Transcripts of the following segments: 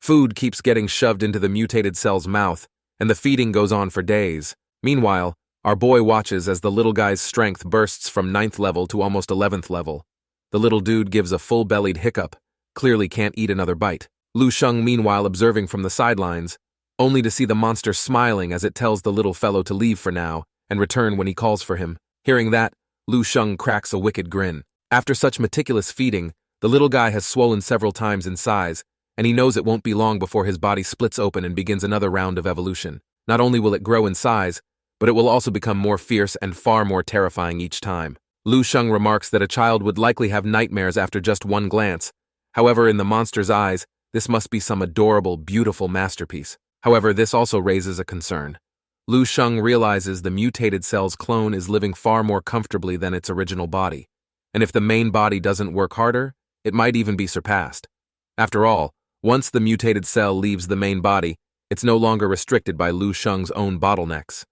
Food keeps getting shoved into the mutated cell's mouth, and the feeding goes on for days. Meanwhile, our boy watches as the little guy's strength bursts from 9th level to almost 11th level. The little dude gives a full-bellied hiccup, clearly can't eat another bite. Lu Sheng meanwhile observing from the sidelines, only to see the monster smiling as it tells the little fellow to leave for now and return when he calls for him. Hearing that, Lu Sheng cracks a wicked grin. After such meticulous feeding, the little guy has swollen several times in size, and he knows it won't be long before his body splits open and begins another round of evolution. Not only will it grow in size, but it will also become more fierce and far more terrifying each time. Lu Sheng remarks that a child would likely have nightmares after just one glance. However, in the monster's eyes, this must be some adorable, beautiful masterpiece. However, this also raises a concern. Lu Sheng realizes the mutated cell's clone is living far more comfortably than its original body, and if the main body doesn't work harder, it might even be surpassed. After all, once the mutated cell leaves the main body, it's no longer restricted by Lu Sheng's own bottlenecks.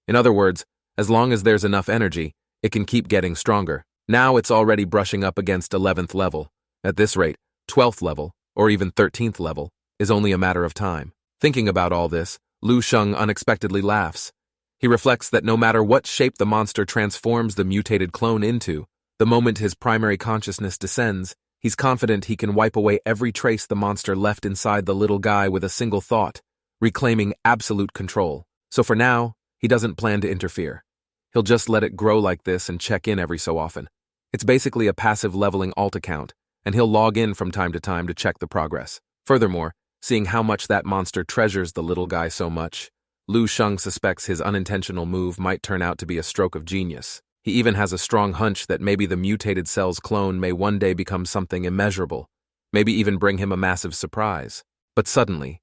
In other words, as long as there's enough energy, it can keep getting stronger. Now it's already brushing up against 11th level. At this rate, 12th level, or even 13th level, is only a matter of time. Thinking about all this, Lu Sheng unexpectedly laughs. He reflects that no matter what shape the monster transforms the mutated clone into, the moment his primary consciousness descends, he's confident he can wipe away every trace the monster left inside the little guy with a single thought, reclaiming absolute control. So for now, he doesn't plan to interfere. He'll just let it grow like this and check in every so often. It's basically a passive leveling alt account, and he'll log in from time to check the progress. Furthermore, seeing how much that monster treasures the little guy so much, Lu Sheng suspects his unintentional move might turn out to be a stroke of genius. He even has a strong hunch that maybe the mutated cell's clone may one day become something immeasurable, maybe even bring him a massive surprise. But suddenly,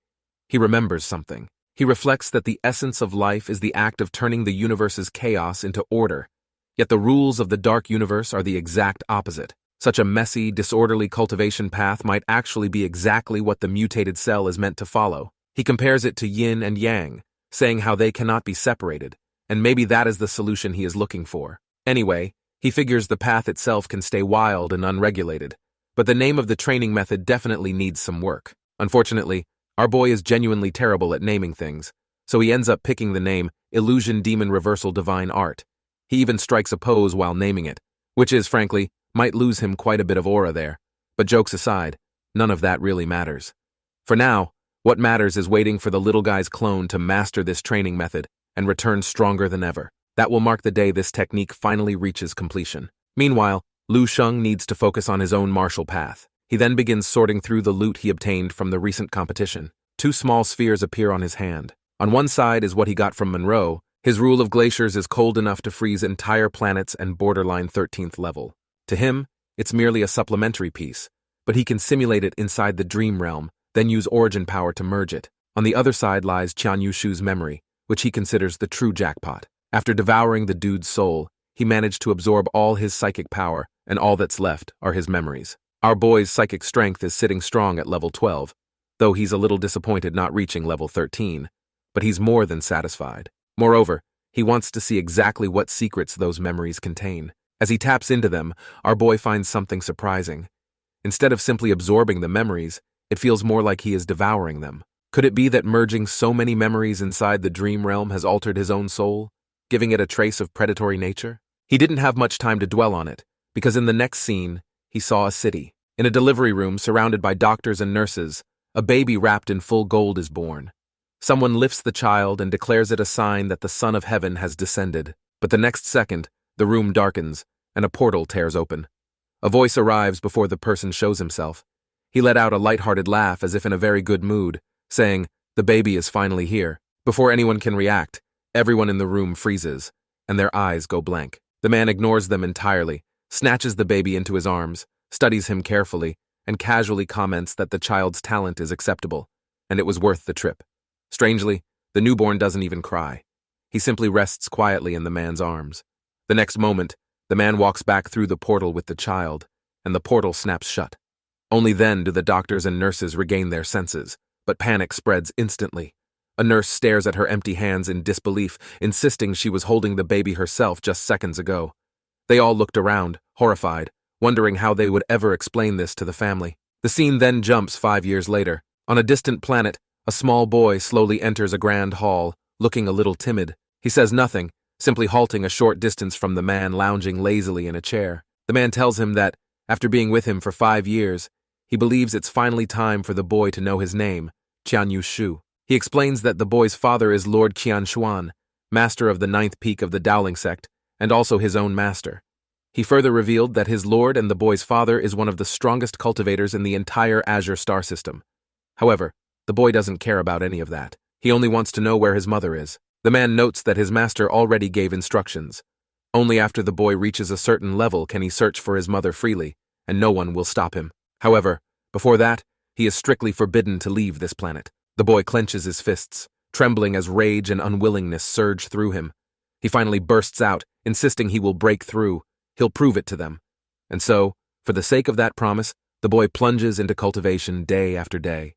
he remembers something. He reflects that the essence of life is the act of turning the universe's chaos into order, yet the rules of the dark universe are the exact opposite. Such a messy, disorderly cultivation path might actually be exactly what the mutated cell is meant to follow. He compares it to yin and yang, saying how they cannot be separated, and maybe that is the solution he is looking for. Anyway, he figures the path itself can stay wild and unregulated, but the name of the training method definitely needs some work. Unfortunately, our boy is genuinely terrible at naming things, so he ends up picking the name Illusion Demon Reversal Divine Art. He even strikes a pose while naming it, which is, frankly, might lose him quite a bit of aura there. But jokes aside, none of that really matters. For now, what matters is waiting for the little guy's clone to master this training method and return stronger than ever. That will mark the day this technique finally reaches completion. Meanwhile, Lu Sheng needs to focus on his own martial path. He then begins sorting through the loot he obtained from the recent competition. 2 small spheres appear on his hand. On one side is what he got from Monroe. His rule of glaciers is cold enough to freeze entire planets and borderline 13th level. To him, it's merely a supplementary piece, but he can simulate it inside the dream realm, then use origin power to merge it. On the other side lies Qian Yushu's memory, which he considers the true jackpot. After devouring the dude's soul, he managed to absorb all his psychic power, and all that's left are his memories. Our boy's psychic strength is sitting strong at level 12, though he's a little disappointed not reaching level 13, but he's more than satisfied. Moreover, he wants to see exactly what secrets those memories contain. As he taps into them, our boy finds something surprising. Instead of simply absorbing the memories, it feels more like he is devouring them. Could it be that merging so many memories inside the dream realm has altered his own soul, giving it a trace of predatory nature? He didn't have much time to dwell on it, because in the next scene, he saw a city. In a delivery room surrounded by doctors and nurses, a baby wrapped in full gold is born. Someone lifts the child and declares it a sign that the Son of Heaven has descended. But the next second, the room darkens, and a portal tears open. A voice arrives before the person shows himself. He let out a light-hearted laugh as if in a very good mood, saying, "The baby is finally here." Before anyone can react, everyone in the room freezes, and their eyes go blank. The man ignores them entirely, snatches the baby into his arms, studies him carefully, and casually comments that the child's talent is acceptable, and it was worth the trip. Strangely, the newborn doesn't even cry. He simply rests quietly in the man's arms. The next moment, the man walks back through the portal with the child, and the portal snaps shut. Only then do the doctors and nurses regain their senses, but panic spreads instantly. A nurse stares at her empty hands in disbelief, insisting she was holding the baby herself just seconds ago. They all looked around, horrified, wondering how they would ever explain this to the family. The scene then jumps 5 years later. On a distant planet, a small boy slowly enters a grand hall, looking a little timid. He says nothing, simply halting a short distance from the man lounging lazily in a chair. The man tells him that, after being with him for 5 years, he believes it's finally time for the boy to know his name, Qianyu Shu. He explains that the boy's father is Lord Qianshuan, master of the 9th peak of the Dowling sect, and also his own master. He further revealed that his lord and the boy's father is one of the strongest cultivators in the entire Azure star system. However, the boy doesn't care about any of that. He only wants to know where his mother is. The man notes that his master already gave instructions. Only after the boy reaches a certain level can he search for his mother freely, and no one will stop him. However, before that, he is strictly forbidden to leave this planet. The boy clenches his fists, trembling as rage and unwillingness surge through him. He finally bursts out, insisting he will break through. He'll prove it to them. And so, for the sake of that promise, the boy plunges into cultivation day after day.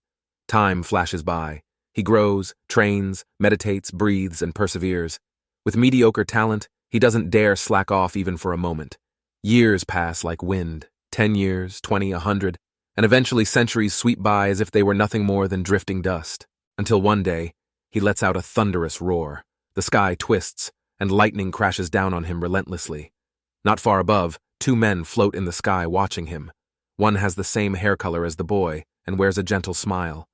Time flashes by. He grows, trains, meditates, breathes, and perseveres. With mediocre talent, he doesn't dare slack off even for a moment. Years pass like wind, 10 years, 20, 100, and eventually centuries sweep by as if they were nothing more than drifting dust. Until one day, he lets out a thunderous roar. The sky twists, and lightning crashes down on him relentlessly. Not far above, 2 men float in the sky watching him. One has the same hair color as the boy and wears a gentle smile.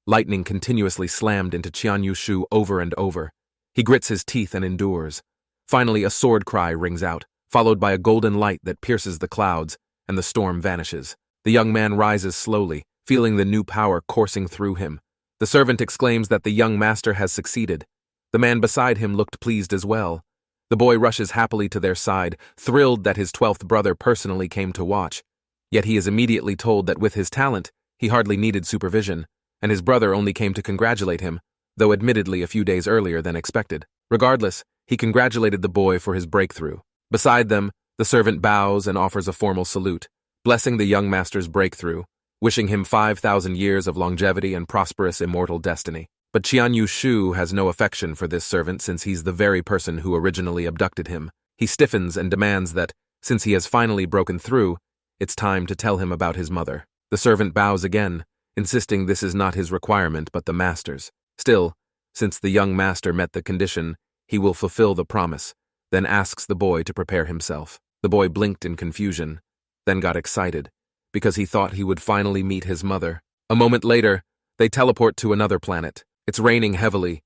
Lightning continuously slammed into Qianyu Shu over and over. He grits his teeth and endures. Finally, a sword cry rings out, followed by a golden light that pierces the clouds, and the storm vanishes. The young man rises slowly, feeling the new power coursing through him. The servant exclaims that the young master has succeeded. The man beside him looked pleased as well. The boy rushes happily to their side, thrilled that his 12th brother personally came to watch. Yet he is immediately told that with his talent, he hardly needed supervision, and his brother only came to congratulate him, though admittedly a few days earlier than expected. Regardless, he congratulated the boy for his breakthrough. Beside them, the servant bows and offers a formal salute, blessing the young master's breakthrough, wishing him 5,000 years of longevity and prosperous immortal destiny. But Qianyu Shu has no affection for this servant since he's the very person who originally abducted him. He stiffens and demands that, since he has finally broken through, it's time to tell him about his mother. The servant bows again, insisting this is not his requirement but the master's. Still, since the young master met the condition, he will fulfill the promise, then asks the boy to prepare himself. The boy blinked in confusion, then got excited, because he thought he would finally meet his mother. A moment later, they teleport to another planet. It's raining heavily,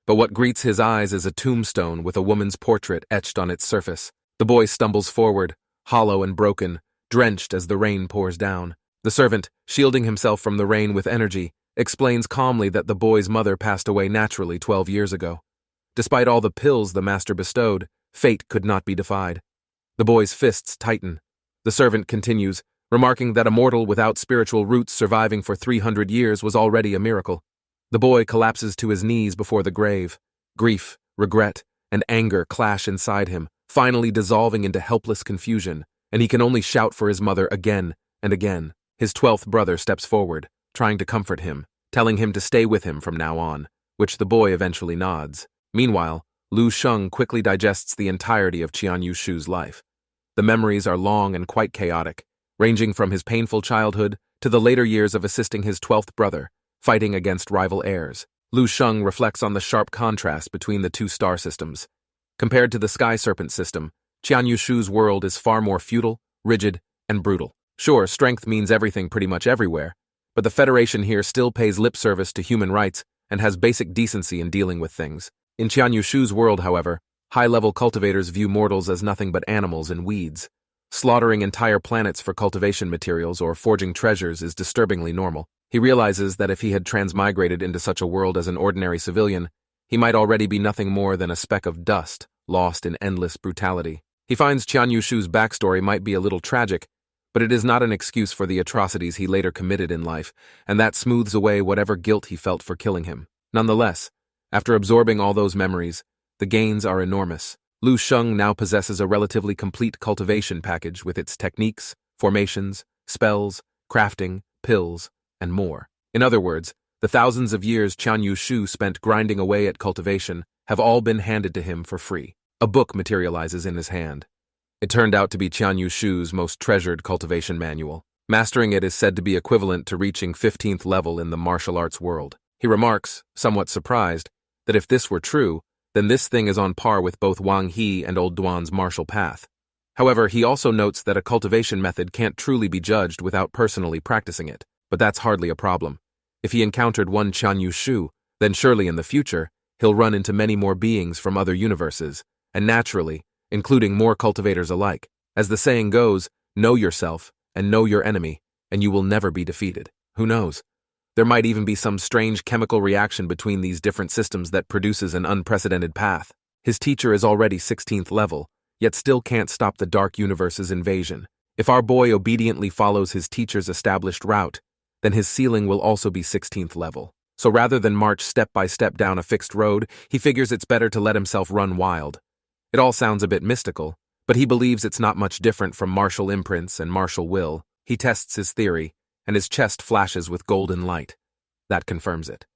but what greets his eyes is a tombstone with a woman's portrait etched on its surface. The boy stumbles forward, hollow and broken, drenched as the rain pours down. The servant, shielding himself from the rain with energy, explains calmly that the boy's mother passed away naturally 12 years ago. Despite all the pills the master bestowed, fate could not be defied. The boy's fists tighten. The servant continues, remarking that a mortal without spiritual roots surviving for 300 years was already a miracle. The boy collapses to his knees before the grave. Grief, regret, and anger clash inside him, finally dissolving into helpless confusion, and he can only shout for his mother again and again. His 12th brother steps forward, trying to comfort him, telling him to stay with him from now on, which the boy eventually nods. Meanwhile, Lu Sheng quickly digests the entirety of Qianyu Shu's life. The memories are long and quite chaotic, ranging from his painful childhood to the later years of assisting his 12th brother, fighting against rival heirs. Lu Sheng reflects on the sharp contrast between the 2 star systems. Compared to the Sky Serpent system, Qianyu Shu's world is far more feudal, rigid, and brutal. Sure, strength means everything pretty much everywhere, but the Federation here still pays lip service to human rights and has basic decency in dealing with things. In Qianyu Shu's world, however, high-level cultivators view mortals as nothing but animals and weeds. Slaughtering entire planets for cultivation materials or forging treasures is disturbingly normal. He realizes that if he had transmigrated into such a world as an ordinary civilian, he might already be nothing more than a speck of dust, lost in endless brutality. He finds Qianyu Shu's backstory might be a little tragic, but it is not an excuse for the atrocities he later committed in life, and that smooths away whatever guilt he felt for killing him. Nonetheless, after absorbing all those memories, the gains are enormous. Lu Sheng now possesses a relatively complete cultivation package with its techniques, formations, spells, crafting, pills, and more. In other words, the thousands of years Qianyu Shu spent grinding away at cultivation have all been handed to him for free. A book materializes in his hand. It turned out to be Qianyu Shu's most treasured cultivation manual. Mastering it is said to be equivalent to reaching 15th level in the martial arts world. He remarks, somewhat surprised, that if this were true, then this thing is on par with both Wang He and Old Duan's martial path. However, he also notes that a cultivation method can't truly be judged without personally practicing it, but that's hardly a problem. If he encountered one Qianyu Shu, then surely in the future, he'll run into many more beings from other universes, and naturally, including more cultivators alike. As the saying goes, know yourself and know your enemy, and you will never be defeated. Who knows? There might even be some strange chemical reaction between these different systems that produces an unprecedented path. His teacher is already 16th level, yet still can't stop the Dark Universe's invasion. If our boy obediently follows his teacher's established route, then his ceiling will also be 16th level. So rather than march step by step down a fixed road, he figures it's better to let himself run wild. It all sounds a bit mystical, but he believes it's not much different from martial imprints and martial will. He tests his theory, and his chest flashes with golden light. That confirms it.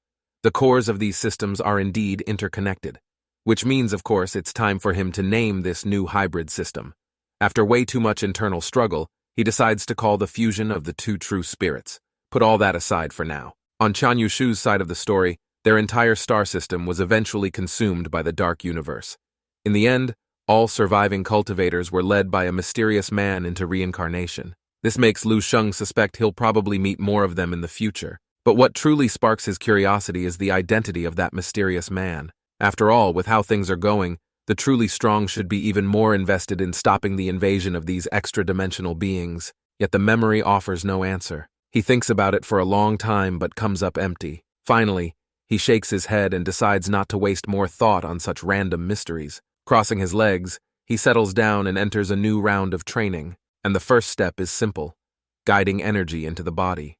The cores of these systems are indeed interconnected, which means, of course, it's time for him to name this new hybrid system. After way too much internal struggle, he decides to call the fusion of the two true spirits. Put all that aside for now. On Qianyu Shu's side of the story, their entire star system was eventually consumed by the Dark Universe. In the end, all surviving cultivators were led by a mysterious man into reincarnation. This makes Lu Sheng suspect he'll probably meet more of them in the future. But what truly sparks his curiosity is the identity of that mysterious man. After all, with how things are going, the truly strong should be even more invested in stopping the invasion of these extra-dimensional beings. Yet the memory offers no answer. He thinks about it for a long time but comes up empty. Finally, he shakes his head and decides not to waste more thought on such random mysteries. Crossing his legs, he settles down and enters a new round of training. And the first step is simple: guiding energy into the body.